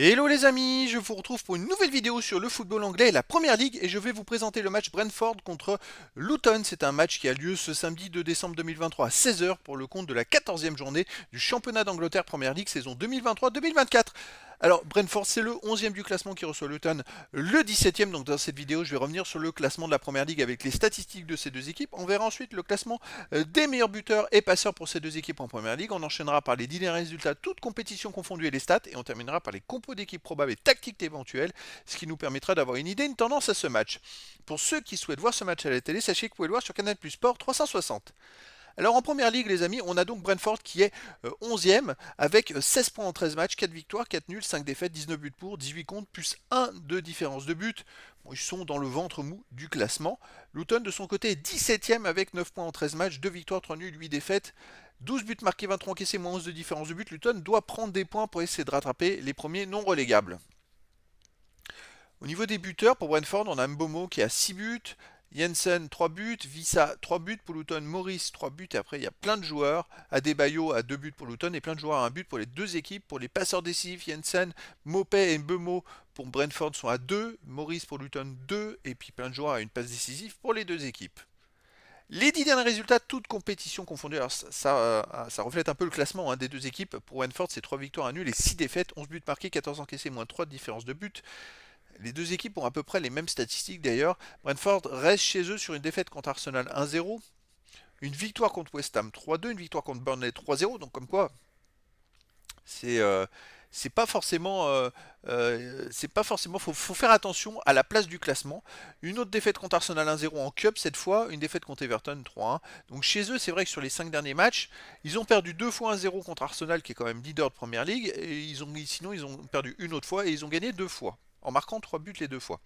Hello les amis, je vous retrouve pour une nouvelle vidéo sur le football anglais et la Première Ligue et je vais vous présenter le match Brentford contre Luton. C'est un match qui a lieu ce samedi 2 décembre 2023 à 16 heures pour le compte de la 14e journée du championnat d'Angleterre Première Ligue saison 2023-2024. Alors Brentford c'est le 11e du classement qui reçoit Luton le 17e, donc dans cette vidéo je vais revenir sur le classement de la Première Ligue avec les statistiques de ces deux équipes. On verra ensuite le classement des meilleurs buteurs et passeurs pour ces deux équipes en Première Ligue. On enchaînera par les 10 derniers résultats, toutes compétitions confondues et les stats, et on terminera par les compos d'équipes probables et tactiques éventuelles, ce qui nous permettra d'avoir une idée, une tendance à ce match. Pour ceux qui souhaitent voir ce match à la télé, sachez que vous pouvez le voir sur Canal Plus Sport 360. Alors en première ligue, les amis, on a donc Brentford qui est 11e avec 16 points en 13 matchs, 4 victoires, 4 nuls, 5 défaites, 19 buts pour, 18 contre, plus 1 de différence de but. Bon, ils sont dans le ventre mou du classement. Luton de son côté est 17e avec 9 points en 13 matchs, 2 victoires, 3 nuls, 8 défaites. 12 buts marqués, 23 encaissés, moins 11 de différence de but. Luton doit prendre des points pour essayer de rattraper les premiers non relégables. Au niveau des buteurs, pour Brentford, on a Mbomo qui a 6 buts, Jensen 3 buts, Vissa 3 buts pour Luton, Morris 3 buts, et après il y a plein de joueurs, Adebayo a 2 buts pour Luton et plein de joueurs à 1 but pour les deux équipes. Pour les passeurs décisifs, Jensen, Mopé et Mbemo pour Brentford sont à 2, Morris pour Luton 2, et puis plein de joueurs à une passe décisive pour les deux équipes. Les 10 derniers résultats, toutes compétitions confondues, alors ça reflète un peu le classement des deux équipes. Pour Brentford, c'est 3 victoires, 1 nul et 6 défaites, 11 buts marqués, 14 encaissés, moins 3 de différence de but. Les deux équipes ont à peu près les mêmes statistiques d'ailleurs. Brentford reste chez eux sur une défaite contre Arsenal 1-0, une victoire contre West Ham 3-2, une victoire contre Burnley 3-0. Donc comme quoi, c'est c'est pas forcément, faut faire attention à la place du classement. Une autre défaite contre Arsenal 1-0 en Cup cette fois, une défaite contre Everton 3-1. Donc chez eux, c'est vrai que sur les 5 derniers matchs, ils ont perdu deux fois 1-0 contre Arsenal qui est quand même leader de Première Ligue, et sinon ils ont perdu une autre fois et ils ont gagné deux fois en marquant 3 buts les deux fois.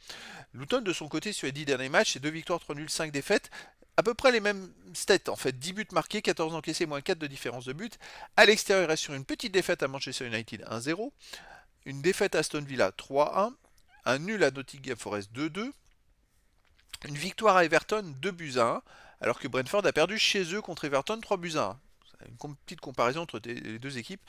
Luton, de son côté, sur les 10 derniers matchs, c'est 2 victoires, 3 nuls, 5 défaites. À peu près les mêmes stats en fait. 10 buts marqués, 14 encaissés, moins 4 de différence de but. À l'extérieur, il reste sur une petite défaite à Manchester United 1-0. Une défaite à Aston Villa 3-1. Un nul à Nottingham Forest 2-2. Une victoire à Everton 2 buts à 1. Alors que Brentford a perdu chez eux contre Everton 3 buts à 1. Une petite comparaison entre les deux équipes.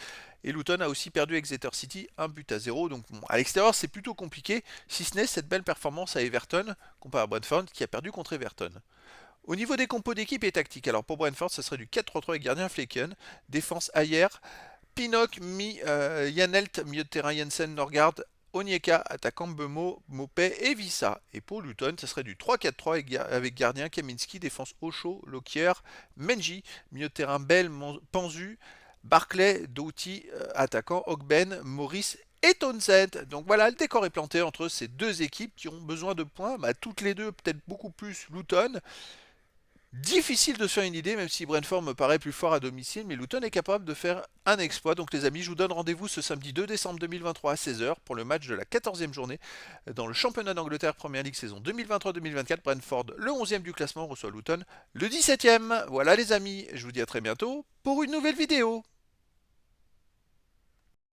Et Luton a aussi perdu Exeter City 1 but à 0. Donc bon, à l'extérieur, c'est plutôt compliqué, si ce n'est cette belle performance à Everton, comparé à Brentford, qui a perdu contre Everton. Au niveau des compos d'équipe et tactique, alors pour Brentford, ça serait du 4-3-3 avec gardien Flecken, défense Ayer, Pinnock, Janelt, milieu de terrain Jensen, Norgard, Onyeka, attaquant Bemo, Mopé et Vissa. Et pour Luton, ça serait du 3-4-3 avec gardien Kaminski, défense Ocho, Lokier, Menji, milieu de terrain Bell, Panzu, Barclay, Doughty, attaquant Ogben, Morris et Townsend. Donc voilà, le décor est planté entre ces deux équipes qui ont besoin de points, toutes les deux, peut-être beaucoup plus Luton. Difficile de se faire une idée, même si Brentford me paraît plus fort à domicile, mais Luton est capable de faire un exploit. Donc les amis, je vous donne rendez-vous ce samedi 2 décembre 2023 à 16 heures pour le match de la 14e journée dans le championnat d'Angleterre Première Ligue saison 2023-2024. Brentford, le 11e du classement, reçoit Luton, le 17e. Voilà les amis, je vous dis à très bientôt pour une nouvelle vidéo.